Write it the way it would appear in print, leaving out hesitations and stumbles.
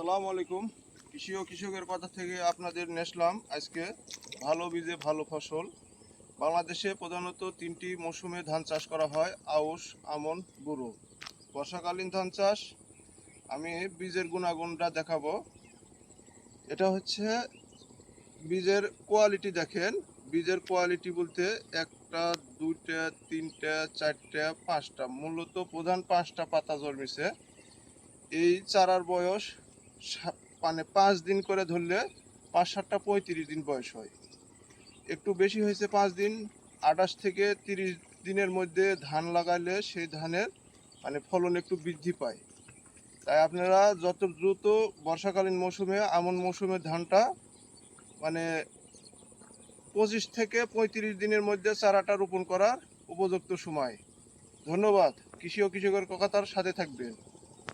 আসসালামু আলাইকুম। কৃষি ও কৃষকের কথা থেকে আপনাদের নেসলাম আজকে ভালো বীজে ভালো ফসল। বাংলাদেশে প্রধানত তিনটি মৌসুমে ধান চাষ করা হয়: আউশ, আমন, বোরো। বর্ষাকালীন ধান চাষ আমি বীজের গুণাগুণটা দেখাবো। এটা হচ্ছে বীজের কোয়ালিটি। দেখেন, বীজের কোয়ালিটি বলতে একটা, দুইটা, তিনটা, চারটা, পাঁচটা, মূলত প্রধান পাঁচটা পাতা জন্মেছে। এই চারার বয়স মানে 5 দিন করে ধরলে 5-7টা 35 দিন বয়স হয়। একটু বেশি হয়েছে 5 দিন, 28 থেকে 30 দিনের মধ্যে ধান লাগাইলে সেই ধানের মানে ফলন একটু বৃদ্ধি পায়। তাই আপনারা যত দ্রুত বর্ষাকালীন মৌসুমে, আমন মৌসুমে ধানটা মানে 25 থেকে 35 দিনের মধ্যে চারাটা রোপণ করার উপযুক্ত সময়। ধন্যবাদ। কৃষি ও কৃষকের কথার সাথে থাকবেন।